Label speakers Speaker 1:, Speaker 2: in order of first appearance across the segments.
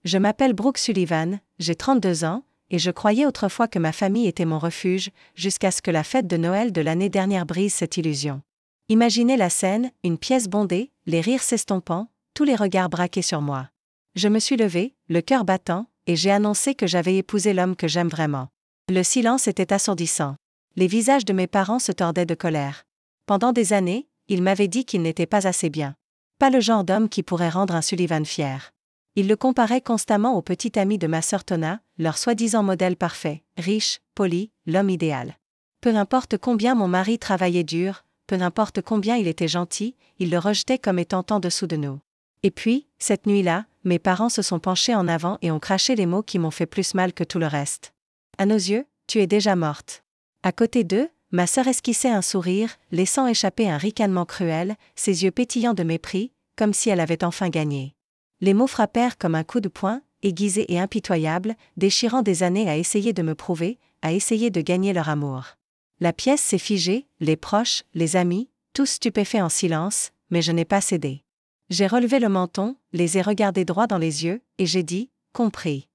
Speaker 1: Je m'appelle Brooke Sullivan, j'ai 32 ans, et je croyais autrefois que ma famille était mon refuge, jusqu'à ce que la fête de Noël de l'année dernière brise cette illusion. Imaginez la scène, une pièce bondée, les rires s'estompant, tous les regards braqués sur moi. Je me suis levée, le cœur battant, et j'ai annoncé que j'avais épousé l'homme que j'aime vraiment. Le silence était assourdissant. Les visages de mes parents se tordaient de colère. Pendant des années, ils m'avaient dit qu'il n'était pas assez bien. Pas le genre d'homme qui pourrait rendre un Sullivan fier. Ils le comparaient constamment au petit ami de ma sœur Tona, leur soi-disant modèle parfait, riche, poli, l'homme idéal. Peu importe combien mon mari travaillait dur, peu importe combien il était gentil, ils le rejetaient comme étant en dessous de nous. Et puis, cette nuit-là, mes parents se sont penchés en avant et ont craché les mots qui m'ont fait plus mal que tout le reste. À nos yeux, tu es déjà morte. À côté d'eux, ma sœur esquissait un sourire, laissant échapper un ricanement cruel, ses yeux pétillants de mépris, comme si elle avait enfin gagné. Les mots frappèrent comme un coup de poing, aiguisé et impitoyable, déchirant des années à essayer de me prouver, à essayer de gagner leur amour. La pièce s'est figée, les proches, les amis, tous stupéfaits en silence, mais je n'ai pas cédé. J'ai relevé le menton, les ai regardés droit dans les yeux, et j'ai dit « compris ».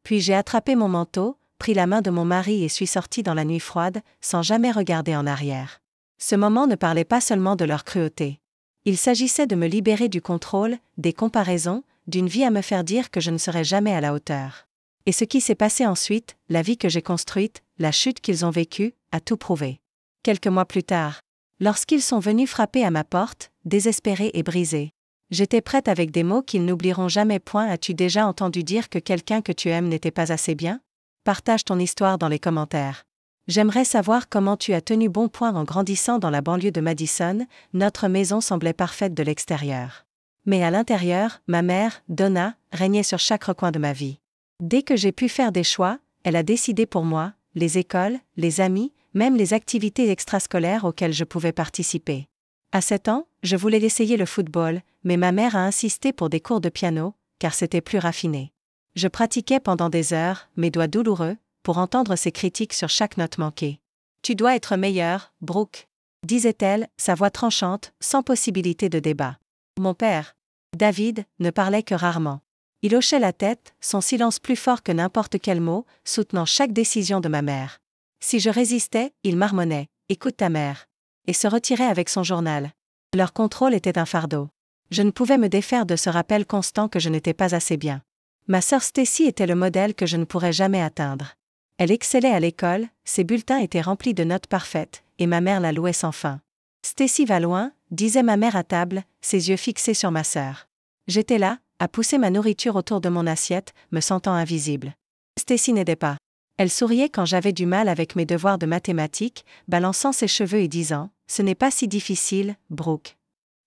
Speaker 1: Puis j'ai attrapé mon manteau, pris la main de mon mari et suis sortie dans la nuit froide, sans jamais regarder en arrière. Ce moment ne parlait pas seulement de leur cruauté. Il s'agissait de me libérer du contrôle, des comparaisons, d'une vie à me faire dire que je ne serais jamais à la hauteur. Et ce qui s'est passé ensuite, la vie que j'ai construite, la chute qu'ils ont vécue, a tout prouvé. Quelques mois plus tard, lorsqu'ils sont venus frapper à ma porte, désespérés et brisés, j'étais prête avec des mots qu'ils n'oublieront jamais. As-tu déjà entendu dire que quelqu'un que tu aimes n'était pas assez bien? Partage ton histoire dans les commentaires. J'aimerais savoir comment tu as tenu bon. En grandissant dans la banlieue de Madison, notre maison semblait parfaite de l'extérieur. Mais à l'intérieur, ma mère, Donna, régnait sur chaque recoin de ma vie. Dès que j'ai pu faire des choix, elle a décidé pour moi, les écoles, les amis, même les activités extrascolaires auxquelles je pouvais participer. À 7 ans, je voulais essayer le football, mais ma mère a insisté pour des cours de piano, car c'était plus raffiné. Je pratiquais pendant des heures, mes doigts douloureux, pour entendre ses critiques sur chaque note manquée. « Tu dois être meilleure, Brooke », disait-elle, sa voix tranchante, sans possibilité de débat. Mon père, David, ne parlait que rarement. Il hochait la tête, son silence plus fort que n'importe quel mot, soutenant chaque décision de ma mère. Si je résistais, il marmonnait « Écoute ta mère », et se retirait avec son journal. Leur contrôle était un fardeau. Je ne pouvais me défaire de ce rappel constant que je n'étais pas assez bien. Ma sœur Stacy était le modèle que je ne pourrais jamais atteindre. Elle excellait à l'école, ses bulletins étaient remplis de notes parfaites, et ma mère la louait sans fin. Stacy va loin, disait ma mère à table, ses yeux fixés sur ma sœur. J'étais là, à pousser ma nourriture autour de mon assiette, me sentant invisible. Stacy n'aidait pas. Elle souriait quand j'avais du mal avec mes devoirs de mathématiques, balançant ses cheveux et disant « Ce n'est pas si difficile, Brooke ».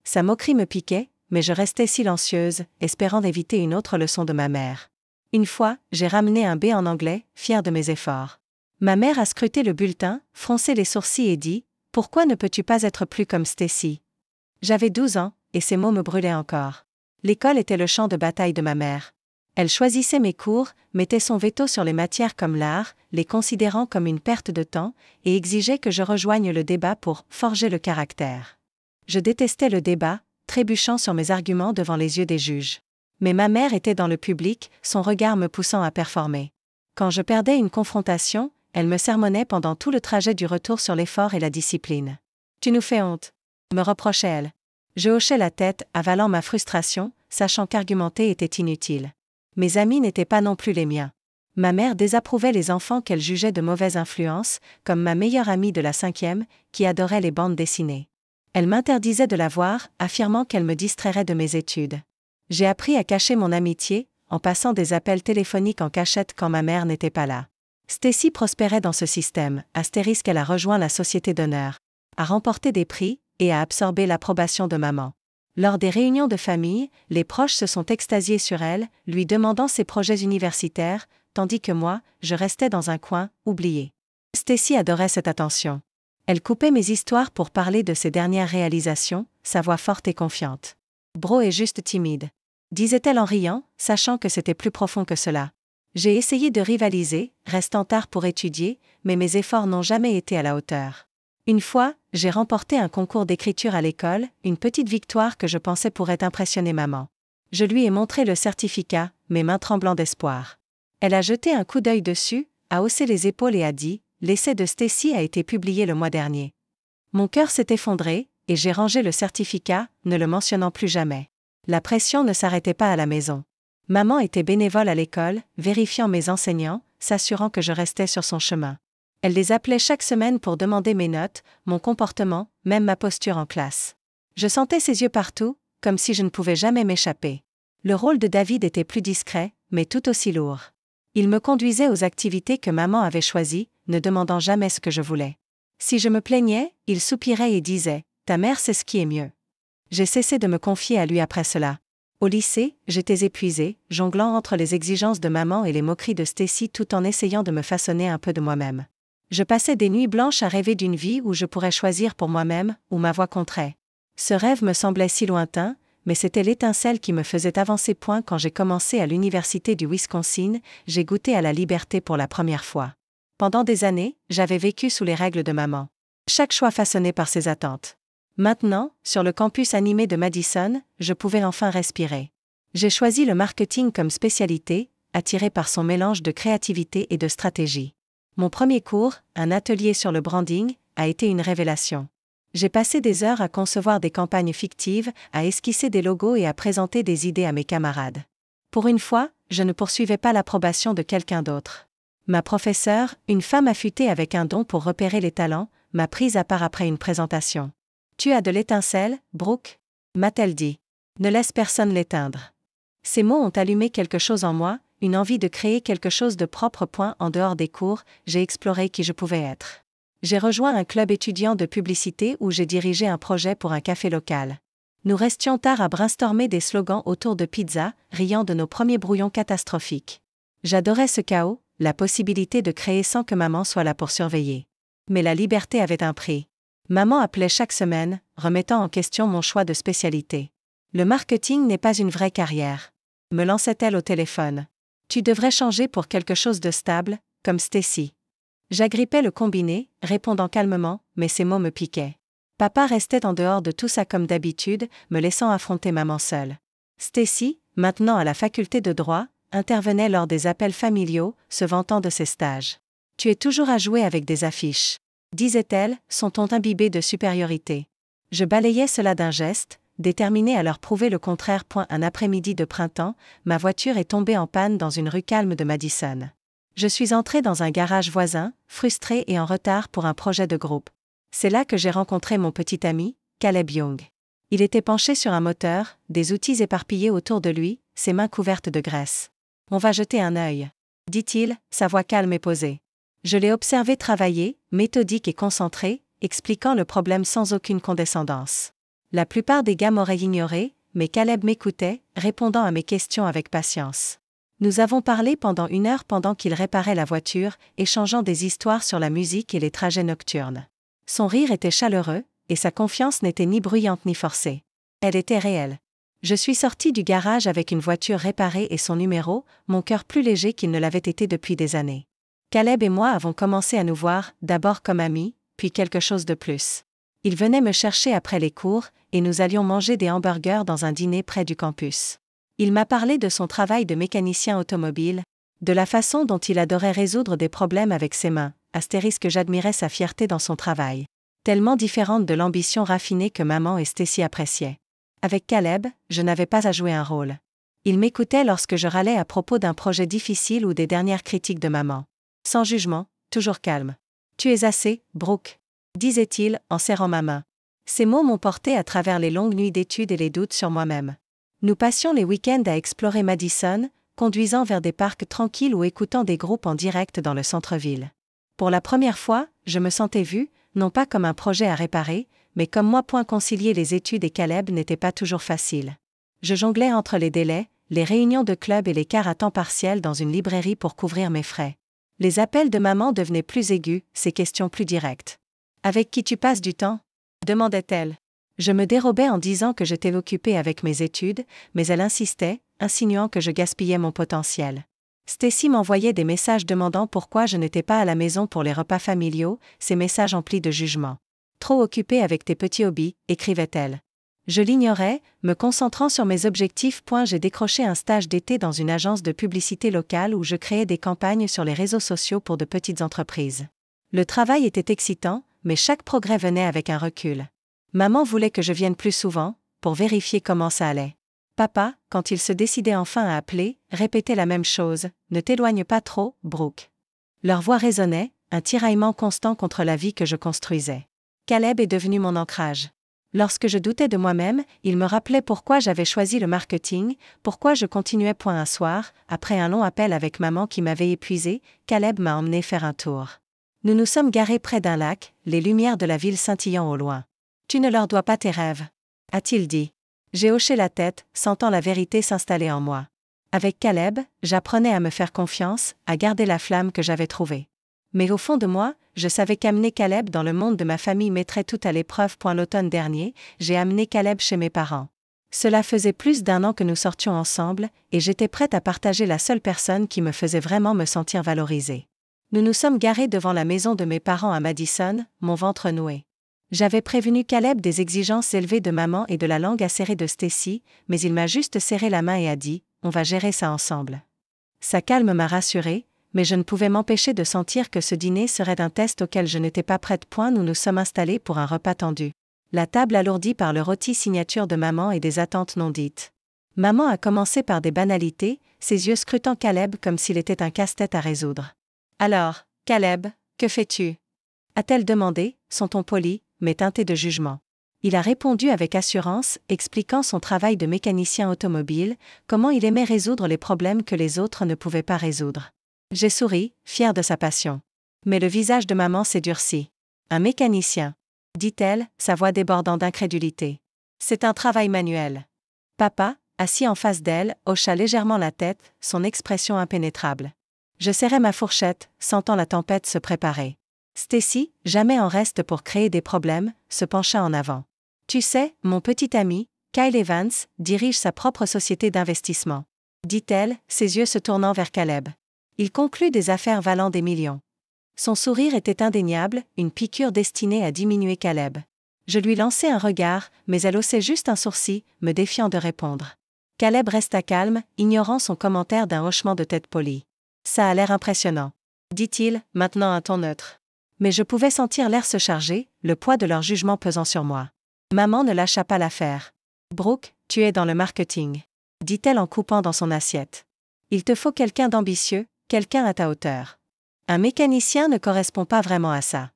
Speaker 1: Sa moquerie me piquait, mais je restais silencieuse, espérant éviter une autre leçon de ma mère. Une fois, j'ai ramené un B en anglais, fière de mes efforts. Ma mère a scruté le bulletin, froncé les sourcils et dit « Pourquoi ne peux-tu pas être plus comme Stacy ?» J'avais 12 ans, et ces mots me brûlaient encore. L'école était le champ de bataille de ma mère. Elle choisissait mes cours, mettait son veto sur les matières comme l'art, les considérant comme une perte de temps, et exigeait que je rejoigne le débat pour « forger le caractère ». Je détestais le débat, trébuchant sur mes arguments devant les yeux des juges. Mais ma mère était dans le public, son regard me poussant à performer. Quand je perdais une confrontation, elle me sermonnait pendant tout le trajet du retour sur l'effort et la discipline. « Tu nous fais honte », me reprochait-elle. Je hochais la tête, avalant ma frustration, sachant qu'argumenter était inutile. Mes amis n'étaient pas non plus les miens. Ma mère désapprouvait les enfants qu'elle jugeait de mauvaise influence, comme ma meilleure amie de la 5e, qui adorait les bandes dessinées. Elle m'interdisait de la voir, affirmant qu'elle me distrairait de mes études. J'ai appris à cacher mon amitié, en passant des appels téléphoniques en cachette quand ma mère n'était pas là. Stacy prospérait dans ce système, elle a rejoint la Société d'honneur, a remporté des prix, et a absorbé l'approbation de maman. Lors des réunions de famille, les proches se sont extasiés sur elle, lui demandant ses projets universitaires, tandis que moi, je restais dans un coin, oublié. Stacy adorait cette attention. Elle coupait mes histoires pour parler de ses dernières réalisations, sa voix forte et confiante. « Bro est juste timide », disait-elle en riant, sachant que c'était plus profond que cela. J'ai essayé de rivaliser, restant tard pour étudier, mais mes efforts n'ont jamais été à la hauteur. Une fois, j'ai remporté un concours d'écriture à l'école, une petite victoire que je pensais pourrait impressionner maman. Je lui ai montré le certificat, mes mains tremblant d'espoir. Elle a jeté un coup d'œil dessus, a haussé les épaules et a dit « L'essai de Stacy a été publié le mois dernier. » Mon cœur s'est effondré, et j'ai rangé le certificat, ne le mentionnant plus jamais. La pression ne s'arrêtait pas à la maison. Maman était bénévole à l'école, vérifiant mes enseignants, s'assurant que je restais sur son chemin. Elle les appelait chaque semaine pour demander mes notes, mon comportement, même ma posture en classe. Je sentais ses yeux partout, comme si je ne pouvais jamais m'échapper. Le rôle de David était plus discret, mais tout aussi lourd. Il me conduisait aux activités que maman avait choisies, ne demandant jamais ce que je voulais. Si je me plaignais, il soupirait et disait « Ta mère sait ce qui est mieux ». J'ai cessé de me confier à lui après cela. Au lycée, j'étais épuisée, jonglant entre les exigences de maman et les moqueries de Stacy tout en essayant de me façonner un peu de moi-même. Je passais des nuits blanches à rêver d'une vie où je pourrais choisir pour moi-même, où ma voix compterait. Ce rêve me semblait si lointain, mais c'était l'étincelle qui me faisait avancer. Quand j'ai commencé à l'université du Wisconsin, j'ai goûté à la liberté pour la première fois. Pendant des années, j'avais vécu sous les règles de maman. Chaque choix façonné par ses attentes. Maintenant, sur le campus animé de Madison, je pouvais enfin respirer. J'ai choisi le marketing comme spécialité, attiré par son mélange de créativité et de stratégie. Mon premier cours, un atelier sur le branding, a été une révélation. J'ai passé des heures à concevoir des campagnes fictives, à esquisser des logos et à présenter des idées à mes camarades. Pour une fois, je ne poursuivais pas l'approbation de quelqu'un d'autre. Ma professeure, une femme affûtée avec un don pour repérer les talents, m'a prise à part après une présentation. « Tu as de l'étincelle, Brooke ?» m'a-t-elle dit. « Ne laisse personne l'éteindre. » Ces mots ont allumé quelque chose en moi, une envie de créer quelque chose de propre. En dehors des cours, j'ai exploré qui je pouvais être. J'ai rejoint un club étudiant de publicité où j'ai dirigé un projet pour un café local. Nous restions tard à brainstormer des slogans autour de pizza, riant de nos premiers brouillons catastrophiques. J'adorais ce chaos, la possibilité de créer sans que maman soit là pour surveiller. Mais la liberté avait un prix. Maman appelait chaque semaine, remettant en question mon choix de spécialité. Le marketing n'est pas une vraie carrière. Me lançait-elle au téléphone. Tu devrais changer pour quelque chose de stable, comme Stacy. J'agrippais le combiné, répondant calmement, mais ces mots me piquaient. Papa restait en dehors de tout ça comme d'habitude, me laissant affronter maman seule. Stacy, maintenant à la faculté de droit, intervenait lors des appels familiaux, se vantant de ses stages. Tu es toujours à jouer avec des affiches, disait-elle, son ton imbibé de supériorité. Je balayais cela d'un geste, déterminée à leur prouver le contraire. Un après-midi de printemps, ma voiture est tombée en panne dans une rue calme de Madison. Je suis entrée dans un garage voisin, frustrée et en retard pour un projet de groupe. C'est là que j'ai rencontré mon petit ami, Caleb Young. Il était penché sur un moteur, des outils éparpillés autour de lui, ses mains couvertes de graisse. « On va jeter un œil », dit-il, sa voix calme et posée. Je l'ai observé travailler, méthodique et concentré, expliquant le problème sans aucune condescendance. La plupart des gars m'auraient ignoré, mais Caleb m'écoutait, répondant à mes questions avec patience. Nous avons parlé pendant 1 heure pendant qu'il réparait la voiture, échangeant des histoires sur la musique et les trajets nocturnes. Son rire était chaleureux, et sa confiance n'était ni bruyante ni forcée. Elle était réelle. Je suis sortie du garage avec une voiture réparée et son numéro, mon cœur plus léger qu'il ne l'avait été depuis des années. Caleb et moi avons commencé à nous voir, d'abord comme amis, puis quelque chose de plus. Il venait me chercher après les cours, et nous allions manger des hamburgers dans un dîner près du campus. Il m'a parlé de son travail de mécanicien automobile, de la façon dont il adorait résoudre des problèmes avec ses mains, que j'admirais sa fierté dans son travail. Tellement différente de l'ambition raffinée que maman et Stacy appréciaient. Avec Caleb, je n'avais pas à jouer un rôle. Il m'écoutait lorsque je râlais à propos d'un projet difficile ou des dernières critiques de maman. Sans jugement, toujours calme. « Tu es assez, Brooke », disait-il, en serrant ma main. Ces mots m'ont porté à travers les longues nuits d'études et les doutes sur moi-même. Nous passions les week-ends à explorer Madison, conduisant vers des parcs tranquilles ou écoutant des groupes en direct dans le centre-ville. Pour la première fois, je me sentais vue, non pas comme un projet à réparer, mais comme moi. Concilier les études et Caleb n'était pas toujours facile. Je jonglais entre les délais, les réunions de club et les quarts à temps partiel dans une librairie pour couvrir mes frais. Les appels de maman devenaient plus aigus, ses questions plus directes. « Avec qui tu passes du temps ?» demandait-elle. Je me dérobais en disant que j'étais occupée avec mes études, mais elle insistait, insinuant que je gaspillais mon potentiel. Stacy m'envoyait des messages demandant pourquoi je n'étais pas à la maison pour les repas familiaux, ces messages emplis de jugement. « Trop occupée avec tes petits hobbies », écrivait-elle. Je l'ignorais, me concentrant sur mes objectifs. J'ai décroché un stage d'été dans une agence de publicité locale où je créais des campagnes sur les réseaux sociaux pour de petites entreprises. Le travail était excitant, mais chaque progrès venait avec un recul. Maman voulait que je vienne plus souvent, pour vérifier comment ça allait. Papa, quand il se décidait enfin à appeler, répétait la même chose, « Ne t'éloigne pas trop, Brooke ». Leur voix résonnait, un tiraillement constant contre la vie que je construisais. Caleb est devenu mon ancrage. Lorsque je doutais de moi-même, il me rappelait pourquoi j'avais choisi le marketing, pourquoi je continuais. Un soir, après un long appel avec maman qui m'avait épuisé, Caleb m'a emmené faire un tour. Nous nous sommes garés près d'un lac, les lumières de la ville scintillant au loin. « Tu ne leur dois pas tes rêves », a-t-il dit. J'ai hoché la tête, sentant la vérité s'installer en moi. Avec Caleb, j'apprenais à me faire confiance, à garder la flamme que j'avais trouvée. Mais au fond de moi, je savais qu'amener Caleb dans le monde de ma famille mettrait tout à l'épreuve. L'automne dernier, j'ai amené Caleb chez mes parents. Cela faisait plus d'1 an que nous sortions ensemble, et j'étais prête à partager la seule personne qui me faisait vraiment me sentir valorisée. Nous nous sommes garés devant la maison de mes parents à Madison, mon ventre noué. J'avais prévenu Caleb des exigences élevées de maman et de la langue acérée de Stacy, mais il m'a juste serré la main et a dit « On va gérer ça ensemble ». Sa calme m'a rassurée, mais je ne pouvais m'empêcher de sentir que ce dîner serait un test auquel je n'étais pas prête. Nous nous sommes installés pour un repas tendu. La table alourdie par le rôti signature de maman et des attentes non dites. Maman a commencé par des banalités, ses yeux scrutant Caleb comme s'il était un casse-tête à résoudre. « Alors, Caleb, que fais-tu » a-t-elle demandé, son ton poli, mais teinté de jugement. Il a répondu avec assurance, expliquant son travail de mécanicien automobile, comment il aimait résoudre les problèmes que les autres ne pouvaient pas résoudre. J'ai souri, fière de sa passion. Mais le visage de maman s'est durci. « Un mécanicien », dit-elle, sa voix débordant d'incrédulité. « C'est un travail manuel. » Papa, assis en face d'elle, hocha légèrement la tête, son expression impénétrable. Je serrai ma fourchette, sentant la tempête se préparer. Stacy, jamais en reste pour créer des problèmes, se pencha en avant. « Tu sais, mon petit ami, Kyle Evans, dirige sa propre société d'investissement. » dit-elle, ses yeux se tournant vers Caleb. Il conclut des affaires valant des millions. Son sourire était indéniable, une piqûre destinée à diminuer Caleb. Je lui lançai un regard, mais elle haussait juste un sourcil, me défiant de répondre. Caleb resta calme, ignorant son commentaire d'un hochement de tête poli. « Ça a l'air impressionnant, » dit-il, maintenant un ton neutre. Mais je pouvais sentir l'air se charger, le poids de leur jugement pesant sur moi. Maman ne lâcha pas l'affaire. « Brooke, tu es dans le marketing, » dit-elle en coupant dans son assiette. « Il te faut quelqu'un d'ambitieux, quelqu'un à ta hauteur. Un mécanicien ne correspond pas vraiment à ça. »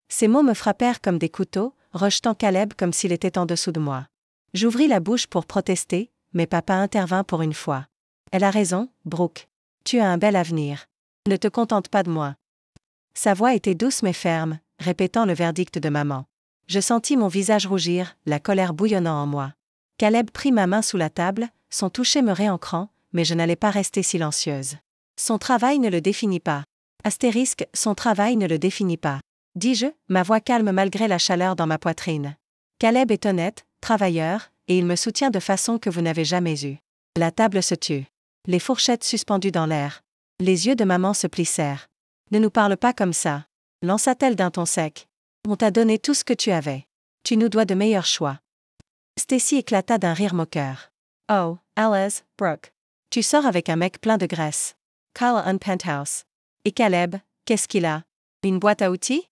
Speaker 1: Ces mots me frappèrent comme des couteaux, rejetant Caleb comme s'il était en dessous de moi. J'ouvris la bouche pour protester, mais papa intervint pour une fois. « Elle a raison, Brooke. Tu as un bel avenir. Ne te contente pas de moi. » Sa voix était douce mais ferme, répétant le verdict de maman. Je sentis mon visage rougir, la colère bouillonnant en moi. Caleb prit ma main sous la table, son toucher me réancrant, mais je n'allais pas rester silencieuse. Son travail ne le définit pas. Astérisque, son travail ne le définit pas. Dis-je, ma voix calme malgré la chaleur dans ma poitrine. Caleb est honnête, travailleur, et il me soutient de façon que vous n'avez jamais eue. La table se tut. Les fourchettes suspendues dans l'air. Les yeux de maman se plissèrent. Ne nous parle pas comme ça, lança-t-elle d'un ton sec. On t'a donné tout ce que tu avais. Tu nous dois de meilleurs choix. Stacy éclata d'un rire moqueur. Oh, Alice, Brooke. Tu sors avec un mec plein de graisse. Kyle un penthouse. Et Caleb, qu'est-ce qu'il a? Une boîte à outils?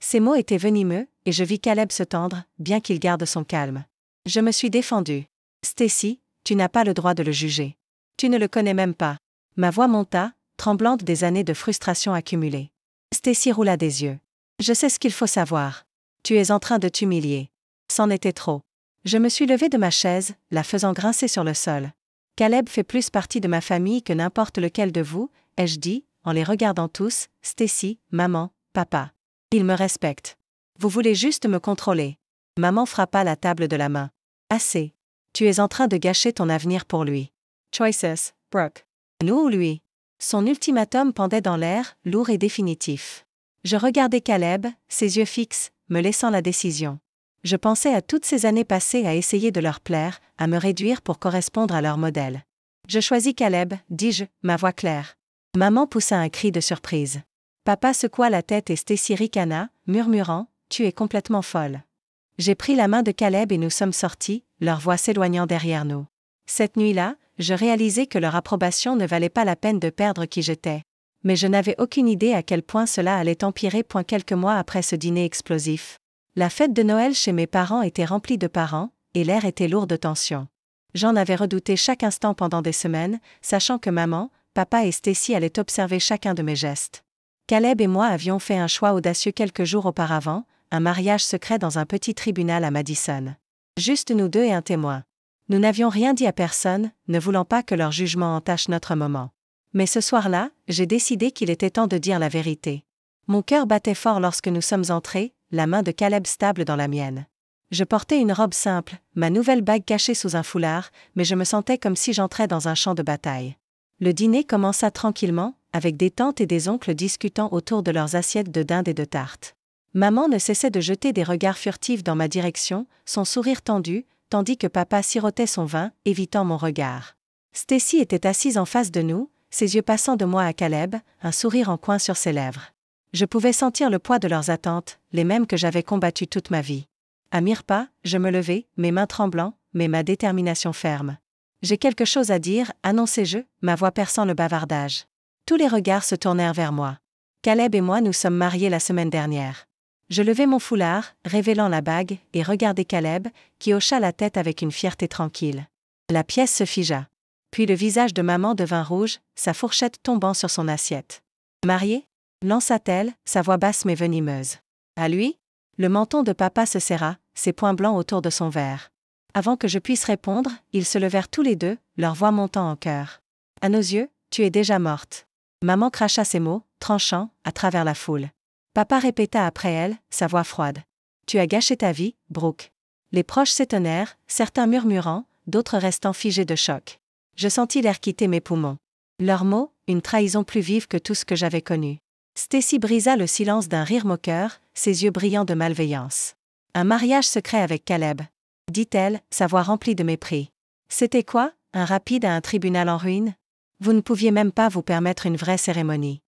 Speaker 1: Ces mots étaient venimeux, et je vis Caleb se tendre, bien qu'il garde son calme. Je me suis défendue. Stacy, tu n'as pas le droit de le juger. Tu ne le connais même pas. Ma voix monta, tremblante des années de frustration accumulées. Stacy roula des yeux. Je sais ce qu'il faut savoir. Tu es en train de t'humilier. C'en était trop. Je me suis levée de ma chaise, la faisant grincer sur le sol. Caleb fait plus partie de ma famille que n'importe lequel de vous, ai-je dit, en les regardant tous, Stacy, maman, papa. Ils me respectent. Vous voulez juste me contrôler. Maman frappa la table de la main. Assez. Tu es en train de gâcher ton avenir pour lui. Choices, Brooke. Nous ou lui? Son ultimatum pendait dans l'air, lourd et définitif. Je regardais Caleb, ses yeux fixes, me laissant la décision. Je pensais à toutes ces années passées à essayer de leur plaire, à me réduire pour correspondre à leur modèle. Je choisis Caleb, dis-je, ma voix claire. Maman poussa un cri de surprise. Papa secoua la tête et Stacy ricana, murmurant, « Tu es complètement folle. » J'ai pris la main de Caleb et nous sommes sortis, leur voix s'éloignant derrière nous. Cette nuit-là, je réalisais que leur approbation ne valait pas la peine de perdre qui j'étais. Mais je n'avais aucune idée à quel point cela allait empirer. Quelques mois après ce dîner explosif. La fête de Noël chez mes parents était remplie de parents, et l'air était lourd de tension. J'en avais redouté chaque instant pendant des semaines, sachant que maman, papa et Stacy allaient observer chacun de mes gestes. Caleb et moi avions fait un choix audacieux quelques jours auparavant, un mariage secret dans un petit tribunal à Madison. Juste nous deux et un témoin. Nous n'avions rien dit à personne, ne voulant pas que leur jugement entache notre moment. Mais ce soir-là, j'ai décidé qu'il était temps de dire la vérité. Mon cœur battait fort lorsque nous sommes entrés, la main de Caleb stable dans la mienne. Je portais une robe simple, ma nouvelle bague cachée sous un foulard, mais je me sentais comme si j'entrais dans un champ de bataille. Le dîner commença tranquillement, avec des tantes et des oncles discutant autour de leurs assiettes de dinde et de tartes. Maman ne cessait de jeter des regards furtifs dans ma direction, son sourire tendu, tandis que papa sirotait son vin, évitant mon regard. Stacy était assise en face de nous, ses yeux passant de moi à Caleb, un sourire en coin sur ses lèvres. Je pouvais sentir le poids de leurs attentes, les mêmes que j'avais combattues toute ma vie. À mi-repas, je me levai, mes mains tremblant, mais ma détermination ferme. J'ai quelque chose à dire, annonçai-je, ma voix perçant le bavardage. Tous les regards se tournèrent vers moi. Caleb et moi nous sommes mariés la semaine dernière. Je levai mon foulard, révélant la bague, et regardai Caleb, qui hocha la tête avec une fierté tranquille. La pièce se figea. Puis le visage de maman devint rouge, sa fourchette tombant sur son assiette. Marié ? Lança-t-elle, sa voix basse mais venimeuse. À lui ? Le menton de papa se serra, ses poings blancs autour de son verre. Avant que je puisse répondre, ils se levèrent tous les deux, leur voix montant en chœur. À nos yeux, tu es déjà morte. Maman cracha ces mots, tranchants, à travers la foule. Papa répéta après elle, sa voix froide. Tu as gâché ta vie, Brooke. Les proches s'étonnèrent, certains murmurant, d'autres restant figés de choc. Je sentis l'air quitter mes poumons. Leurs mots, une trahison plus vive que tout ce que j'avais connu. Stacy brisa le silence d'un rire moqueur, ses yeux brillants de malveillance. Un mariage secret avec Caleb, dit-elle, sa voix remplie de mépris. C'était quoi, un rapide à un tribunal en ruine ? Vous ne pouviez même pas vous permettre une vraie cérémonie.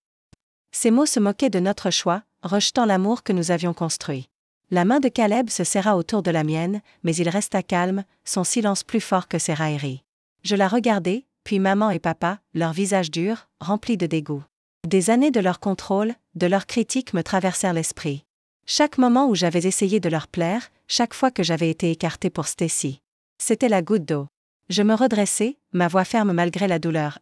Speaker 1: Ces mots se moquaient de notre choix, rejetant l'amour que nous avions construit. La main de Caleb se serra autour de la mienne, mais il resta calme, son silence plus fort que ses railleries. Je la regardai, puis maman et papa, leurs visages durs, remplis de dégoût. Des années de leur contrôle, de leur critique me traversèrent l'esprit. Chaque moment où j'avais essayé de leur plaire, chaque fois que j'avais été écartée pour Stacy. C'était la goutte d'eau. Je me redressai, ma voix ferme malgré la douleur,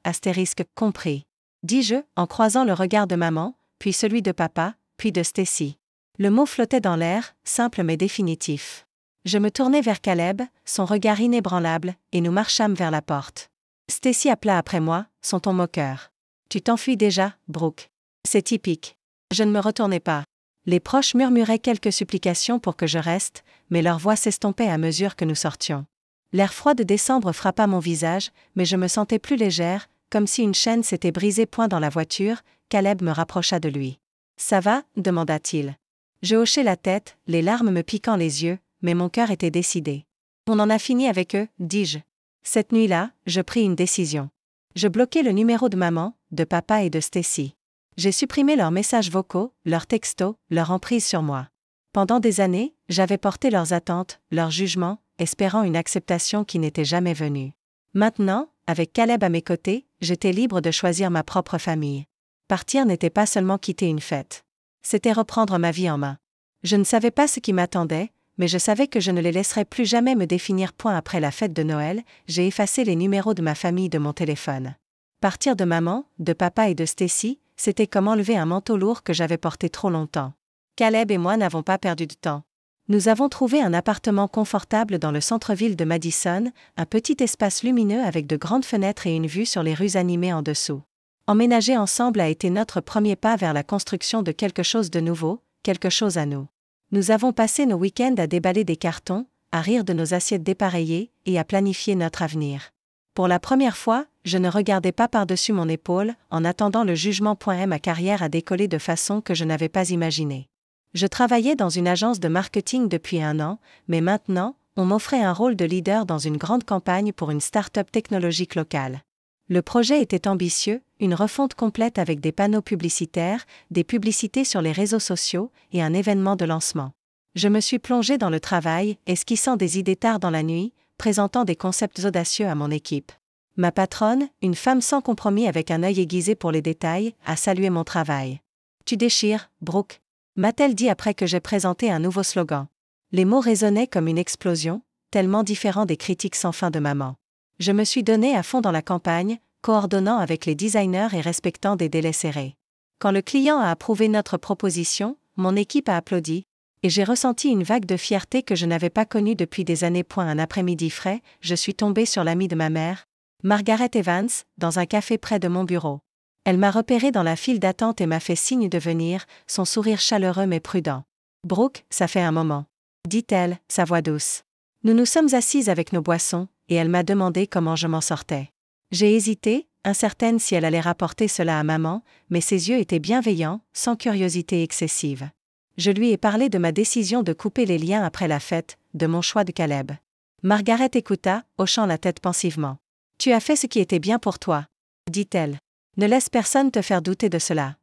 Speaker 1: compris. Dis-je, en croisant le regard de maman, puis celui de papa, puis de Stacy. Le mot flottait dans l'air, simple mais définitif. Je me tournai vers Caleb, son regard inébranlable, et nous marchâmes vers la porte. Stacy appela après moi, son ton moqueur. Tu t'enfuis déjà, Brooke. C'est typique. Je ne me retournai pas. Les proches murmuraient quelques supplications pour que je reste, mais leur voix s'estompait à mesure que nous sortions. L'air froid de décembre frappa mon visage, mais je me sentais plus légère, comme si une chaîne s'était brisée. Dans la voiture, Caleb me rapprocha de lui. Ça va ? demanda-t-il. Je hochai la tête, les larmes me piquant les yeux, mais mon cœur était décidé. On en a fini avec eux, dis-je. Cette nuit-là, je pris une décision. Je bloquai le numéro de maman, de papa et de Stacy. J'ai supprimé leurs messages vocaux, leurs textos, leur emprise sur moi. Pendant des années, j'avais porté leurs attentes, leurs jugements, espérant une acceptation qui n'était jamais venue. Maintenant, avec Caleb à mes côtés, j'étais libre de choisir ma propre famille. Partir n'était pas seulement quitter une fête. C'était reprendre ma vie en main. Je ne savais pas ce qui m'attendait, mais je savais que je ne les laisserais plus jamais me définir. Après la fête de Noël, j'ai effacé les numéros de ma famille de mon téléphone. Partir de maman, de papa et de Stacy, c'était comme enlever un manteau lourd que j'avais porté trop longtemps. Caleb et moi n'avons pas perdu de temps. Nous avons trouvé un appartement confortable dans le centre-ville de Madison, un petit espace lumineux avec de grandes fenêtres et une vue sur les rues animées en dessous. Emménager ensemble a été notre premier pas vers la construction de quelque chose de nouveau, quelque chose à nous. Nous avons passé nos week-ends à déballer des cartons, à rire de nos assiettes dépareillées et à planifier notre avenir. Pour la première fois, je ne regardais pas par-dessus mon épaule, en attendant le jugement. Ma carrière a décollé de façon que je n'avais pas imaginée. Je travaillais dans une agence de marketing depuis 1 an, mais maintenant, on m'offrait un rôle de leader dans une grande campagne pour une start-up technologique locale. Le projet était ambitieux, une refonte complète avec des panneaux publicitaires, des publicités sur les réseaux sociaux et un événement de lancement. Je me suis plongée dans le travail, esquissant des idées tard dans la nuit, présentant des concepts audacieux à mon équipe. Ma patronne, une femme sans compromis avec un œil aiguisé pour les détails, a salué mon travail. Tu déchires, Brooke, m'a-t-elle dit après que j'ai présenté un nouveau slogan. Les mots résonnaient comme une explosion, tellement différents des critiques sans fin de maman. Je me suis donnée à fond dans la campagne, coordonnant avec les designers et respectant des délais serrés. Quand le client a approuvé notre proposition, mon équipe a applaudi, et j'ai ressenti une vague de fierté que je n'avais pas connue depuis des années. Un après-midi frais, je suis tombée sur l'amie de ma mère, Margaret Evans, dans un café près de mon bureau. Elle m'a repérée dans la file d'attente et m'a fait signe de venir, son sourire chaleureux mais prudent. Brooke, ça fait un moment, dit-elle, sa voix douce. Nous nous sommes assises avec nos boissons, et elle m'a demandé comment je m'en sortais. J'ai hésité, incertaine si elle allait rapporter cela à maman, mais ses yeux étaient bienveillants, sans curiosité excessive. Je lui ai parlé de ma décision de couper les liens après la fête, de mon choix de Caleb. Margaret écouta, hochant la tête pensivement. « Tu as fait ce qui était bien pour toi, » dit-elle. « Ne laisse personne te faire douter de cela. »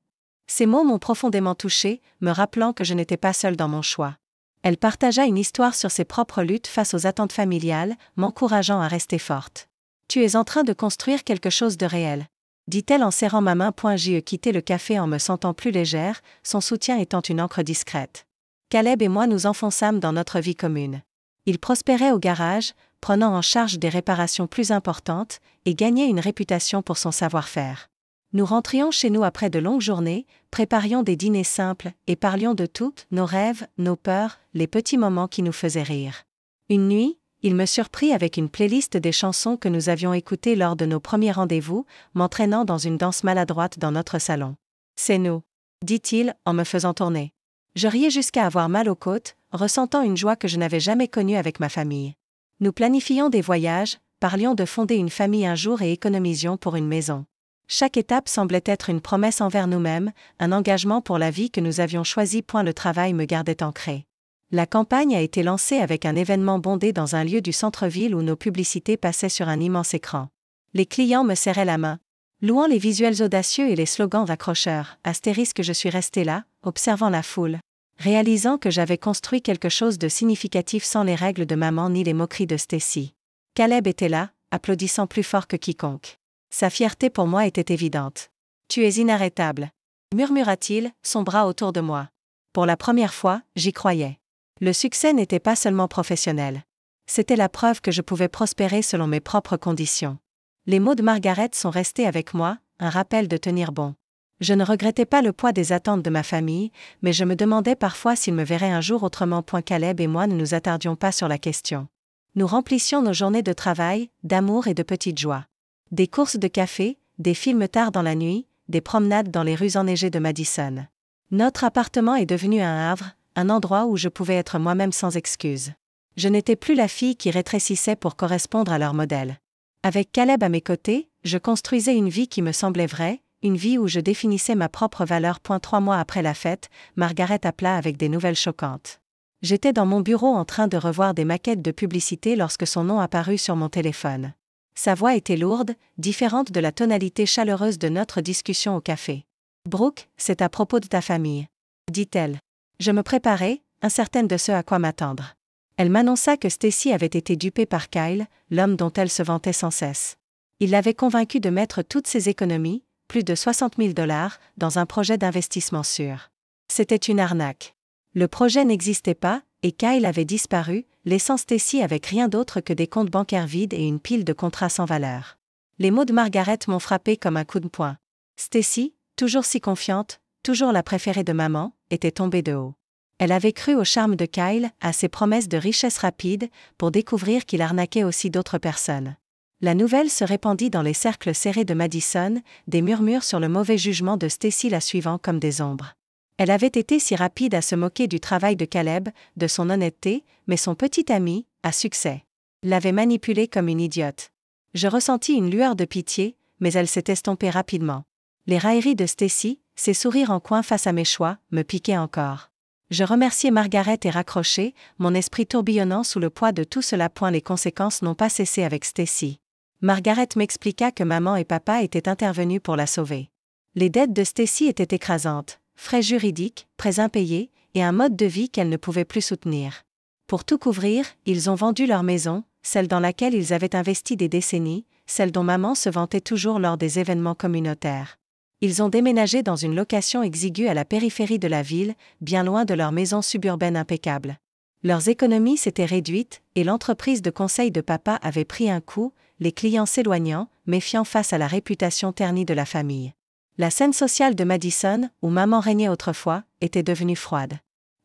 Speaker 1: Ces mots m'ont profondément touchée, me rappelant que je n'étais pas seule dans mon choix. Elle partagea une histoire sur ses propres luttes face aux attentes familiales, m'encourageant à rester forte. « Tu es en train de construire quelque chose de réel, » dit-elle en serrant ma main. J'ai quitté le café en me sentant plus légère, son soutien étant une encre discrète. Caleb et moi nous enfonçâmes dans notre vie commune. Il prospérait au garage, prenant en charge des réparations plus importantes, et gagnait une réputation pour son savoir-faire. Nous rentrions chez nous après de longues journées, préparions des dîners simples, et parlions de tout, nos rêves, nos peurs, les petits moments qui nous faisaient rire. Une nuit, il me surprit avec une playlist des chansons que nous avions écoutées lors de nos premiers rendez-vous, m'entraînant dans une danse maladroite dans notre salon. « C'est nous, » dit-il, en me faisant tourner. Je riais jusqu'à avoir mal aux côtes, ressentant une joie que je n'avais jamais connue avec ma famille. Nous planifions des voyages, parlions de fonder une famille un jour et économisions pour une maison. Chaque étape semblait être une promesse envers nous-mêmes, un engagement pour la vie que nous avions choisi. Le travail me gardait ancré. La campagne a été lancée avec un événement bondé dans un lieu du centre-ville où nos publicités passaient sur un immense écran. Les clients me serraient la main, louant les visuels audacieux et les slogans accrocheurs. Je suis restée là, observant la foule, réalisant que j'avais construit quelque chose de significatif sans les règles de maman ni les moqueries de Stacy. Caleb était là, applaudissant plus fort que quiconque. Sa fierté pour moi était évidente. « Tu es inarrêtable », murmura-t-il, son bras autour de moi. Pour la première fois, j'y croyais. Le succès n'était pas seulement professionnel. C'était la preuve que je pouvais prospérer selon mes propres conditions. Les mots de Margaret sont restés avec moi, un rappel de tenir bon. Je ne regrettais pas le poids des attentes de ma famille, mais je me demandais parfois s'ils me verraient un jour autrement. Caleb et moi ne nous attardions pas sur la question. Nous remplissions nos journées de travail, d'amour et de petites joies. Des courses de café, des films tard dans la nuit, des promenades dans les rues enneigées de Madison. Notre appartement est devenu un havre, un endroit où je pouvais être moi-même sans excuse. Je n'étais plus la fille qui rétrécissait pour correspondre à leur modèle. Avec Caleb à mes côtés, je construisais une vie qui me semblait vraie, une vie où je définissais ma propre valeur. 3 mois après la fête, Margaret appela avec des nouvelles choquantes. J'étais dans mon bureau en train de revoir des maquettes de publicité lorsque son nom apparut sur mon téléphone. Sa voix était lourde, différente de la tonalité chaleureuse de notre discussion au café. « Brooke, c'est à propos de ta famille, » dit-elle. Je me préparais, incertaine de ce à quoi m'attendre. Elle m'annonça que Stacy avait été dupée par Kyle, l'homme dont elle se vantait sans cesse. Il l'avait convaincue de mettre toutes ses économies, plus de 60 000 $, dans un projet d'investissement sûr. C'était une arnaque. Le projet n'existait pas, et Kyle avait disparu, laissant Stacy avec rien d'autre que des comptes bancaires vides et une pile de contrats sans valeur. Les mots de Margaret m'ont frappé comme un coup de poing. Stacy, toujours si confiante, toujours la préférée de maman, était tombée de haut. Elle avait cru au charme de Kyle, à ses promesses de richesse rapide, pour découvrir qu'il arnaquait aussi d'autres personnes. La nouvelle se répandit dans les cercles serrés de Madison, des murmures sur le mauvais jugement de Stacy la suivant comme des ombres. Elle avait été si rapide à se moquer du travail de Caleb, de son honnêteté, mais son petit ami, à succès, l'avait manipulée comme une idiote. Je ressentis une lueur de pitié, mais elle s'est estompée rapidement. Les railleries de Stacy, ses sourires en coin face à mes choix, me piquaient encore. Je remerciai Margaret et raccrochai, mon esprit tourbillonnant sous le poids de tout cela. Les conséquences n'ont pas cessé avec Stacy. Margaret m'expliqua que maman et papa étaient intervenus pour la sauver. Les dettes de Stacy étaient écrasantes, frais juridiques, prêts impayés, et un mode de vie qu'elles ne pouvaient plus soutenir. Pour tout couvrir, ils ont vendu leur maison, celle dans laquelle ils avaient investi des décennies, celle dont maman se vantait toujours lors des événements communautaires. Ils ont déménagé dans une location exiguë à la périphérie de la ville, bien loin de leur maison suburbaine impeccable. Leurs économies s'étaient réduites, et l'entreprise de conseil de papa avait pris un coup, les clients s'éloignant, méfiants face à la réputation ternie de la famille. La scène sociale de Madison, où maman régnait autrefois, était devenue froide.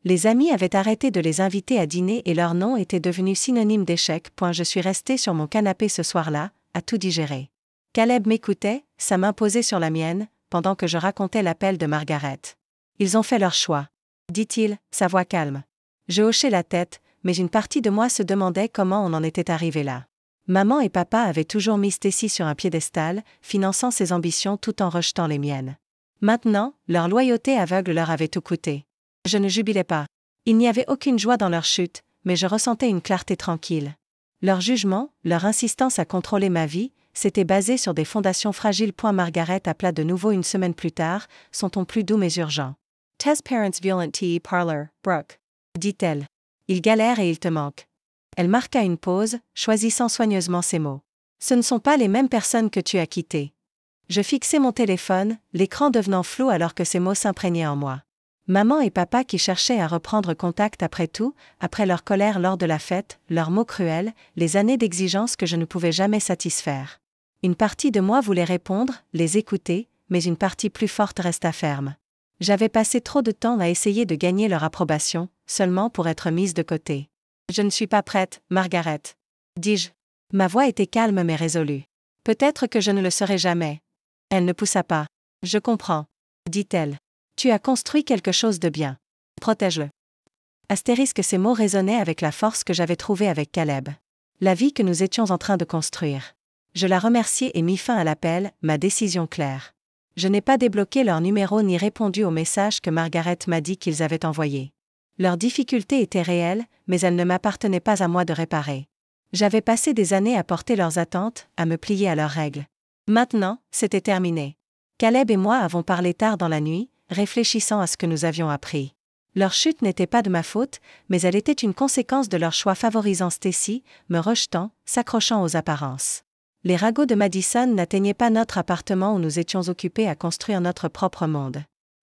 Speaker 1: Les amis avaient arrêté de les inviter à dîner et leur nom était devenu synonyme d'échec. Je suis restée sur mon canapé ce soir-là, à tout digérer. Caleb m'écoutait, sa main posée sur la mienne, pendant que je racontais l'appel de Margaret. Ils ont fait leur choix, dit-il, sa voix calme. Je hochai la tête, mais une partie de moi se demandait comment on en était arrivé là. Maman et papa avaient toujours mis Stacy sur un piédestal, finançant ses ambitions tout en rejetant les miennes. Maintenant, leur loyauté aveugle leur avait tout coûté. Je ne jubilais pas. Il n'y avait aucune joie dans leur chute, mais je ressentais une clarté tranquille. Leur jugement, leur insistance à contrôler ma vie, s'était basé sur des fondations fragiles. Margaret appela de nouveau une semaine plus tard, son ton plus doux mais urgent. Tes parents violent te parlor, Brooke, dit-elle. Ils galèrent et ils te manquent. Elle marqua une pause, choisissant soigneusement ses mots. Ce ne sont pas les mêmes personnes que tu as quittées. Je fixai mon téléphone, l'écran devenant flou alors que ces mots s'imprégnaient en moi. Maman et papa qui cherchaient à reprendre contact après tout, après leur colère lors de la fête, leurs mots cruels, les années d'exigence que je ne pouvais jamais satisfaire. Une partie de moi voulait répondre, les écouter, mais une partie plus forte resta ferme. J'avais passé trop de temps à essayer de gagner leur approbation, seulement pour être mise de côté. Je ne suis pas prête, Margaret, dis-je. Ma voix était calme mais résolue. Peut-être que je ne le serai jamais. Elle ne poussa pas. Je comprends, dit-elle. Tu as construit quelque chose de bien. Protège-le. Astérisque, ces mots résonnaient avec la force que j'avais trouvée avec Caleb. La vie que nous étions en train de construire. Je la remerciai et mis fin à l'appel, ma décision claire. Je n'ai pas débloqué leur numéro ni répondu aux messages que Margaret m'a dit qu'ils avaient envoyés. Leurs difficultés étaient réelles, mais elles ne m'appartenaient pas à moi de réparer. J'avais passé des années à porter leurs attentes, à me plier à leurs règles. Maintenant, c'était terminé. Caleb et moi avons parlé tard dans la nuit, réfléchissant à ce que nous avions appris. Leur chute n'était pas de ma faute, mais elle était une conséquence de leur choix favorisant Stacy, me rejetant, s'accrochant aux apparences. Les ragots de Madison n'atteignaient pas notre appartement où nous étions occupés à construire notre propre monde.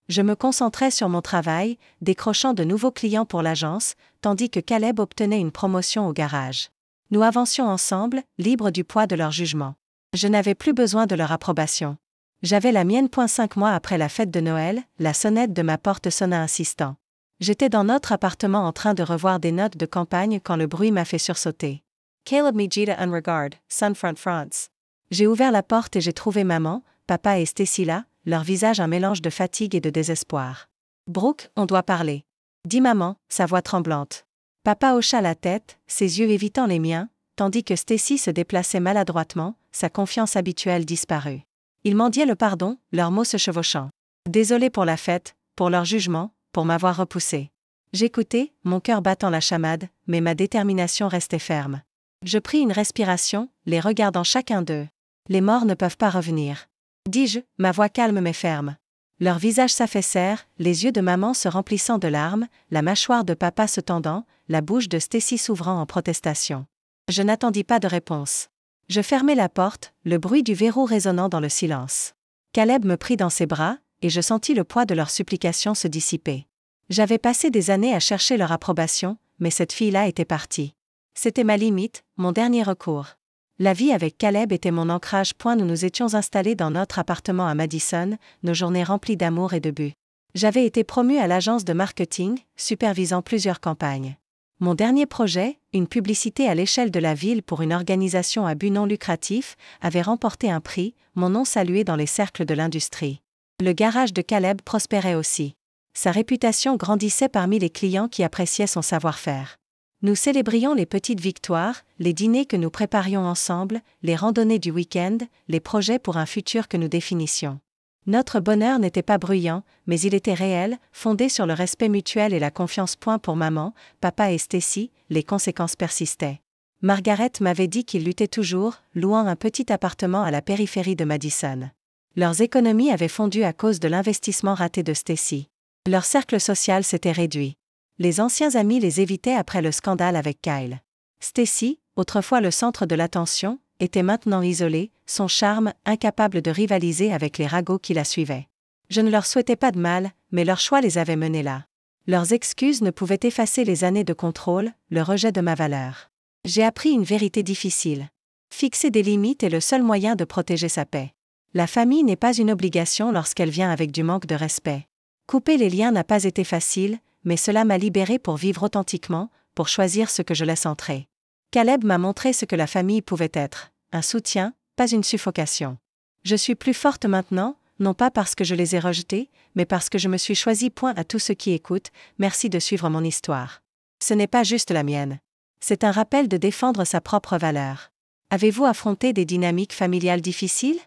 Speaker 1: Je me concentrais sur mon travail, décrochant de nouveaux clients pour l'agence, tandis que Caleb obtenait une promotion au garage. Nous avancions ensemble, libres du poids de leur jugement. Je n'avais plus besoin de leur approbation. J'avais la mienne. 5 mois après la fête de Noël, la sonnette de ma porte sonna insistant. J'étais dans notre appartement en train de revoir des notes de campagne quand le bruit m'a fait sursauter. Caleb Mijita Unregard, Sunfront France. J'ai ouvert la porte et j'ai trouvé maman, papa et Stacy là, leur visage un mélange de fatigue et de désespoir. Brooke, on doit parler, dit maman, sa voix tremblante. Papa hocha la tête, ses yeux évitant les miens, tandis que Stacy se déplaçait maladroitement, sa confiance habituelle disparut. Ils mendiaient le pardon, leurs mots se chevauchant. Désolé pour la fête, pour leur jugement, pour m'avoir repoussé. J'écoutais, mon cœur battant la chamade, mais ma détermination restait ferme. Je pris une respiration, les regardant chacun d'eux. Les morts ne peuvent pas revenir, dis-je, ma voix calme mais ferme. Leurs visages s'affaissèrent, les yeux de maman se remplissant de larmes, la mâchoire de papa se tendant, la bouche de Stacy s'ouvrant en protestation. Je n'attendis pas de réponse. Je fermai la porte, le bruit du verrou résonnant dans le silence. Caleb me prit dans ses bras, et je sentis le poids de leurs supplications se dissiper. J'avais passé des années à chercher leur approbation, mais cette fille-là était partie. C'était ma limite, mon dernier recours. La vie avec Caleb était mon ancrage. Nous nous étions installés dans notre appartement à Madison, nos journées remplies d'amour et de but. J'avais été promue à l'agence de marketing, supervisant plusieurs campagnes. Mon dernier projet, une publicité à l'échelle de la ville pour une organisation à but non lucratif, avait remporté un prix, mon nom salué dans les cercles de l'industrie. Le garage de Caleb prospérait aussi. Sa réputation grandissait parmi les clients qui appréciaient son savoir-faire. Nous célébrions les petites victoires, les dîners que nous préparions ensemble, les randonnées du week-end, les projets pour un futur que nous définissions. Notre bonheur n'était pas bruyant, mais il était réel, fondé sur le respect mutuel et la confiance. Pour maman, papa et Stacy, les conséquences persistaient. Margaret m'avait dit qu'ils luttaient toujours, louant un petit appartement à la périphérie de Madison. Leurs économies avaient fondu à cause de l'investissement raté de Stacy. Leur cercle social s'était réduit. Les anciens amis les évitaient après le scandale avec Kyle. Stacy, autrefois le centre de l'attention, était maintenant isolée, son charme incapable de rivaliser avec les ragots qui la suivaient. Je ne leur souhaitais pas de mal, mais leur choix les avait menés là. Leurs excuses ne pouvaient effacer les années de contrôle, le rejet de ma valeur. J'ai appris une vérité difficile. Fixer des limites est le seul moyen de protéger sa paix. La famille n'est pas une obligation lorsqu'elle vient avec du manque de respect. Couper les liens n'a pas été facile, mais cela m'a libérée pour vivre authentiquement, pour choisir ce que je laisse entrer. Caleb m'a montré ce que la famille pouvait être, un soutien, pas une suffocation. Je suis plus forte maintenant, non pas parce que je les ai rejetés, mais parce que je me suis choisie. À tous ceux qui écoutent, merci de suivre mon histoire. Ce n'est pas juste la mienne. C'est un rappel de défendre sa propre valeur. Avez-vous affronté des dynamiques familiales difficiles?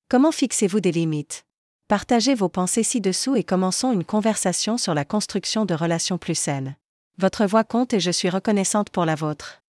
Speaker 1: Comment fixez-vous des limites? Partagez vos pensées ci-dessous et commençons une conversation sur la construction de relations plus saines. Votre voix compte et je suis reconnaissante pour la vôtre.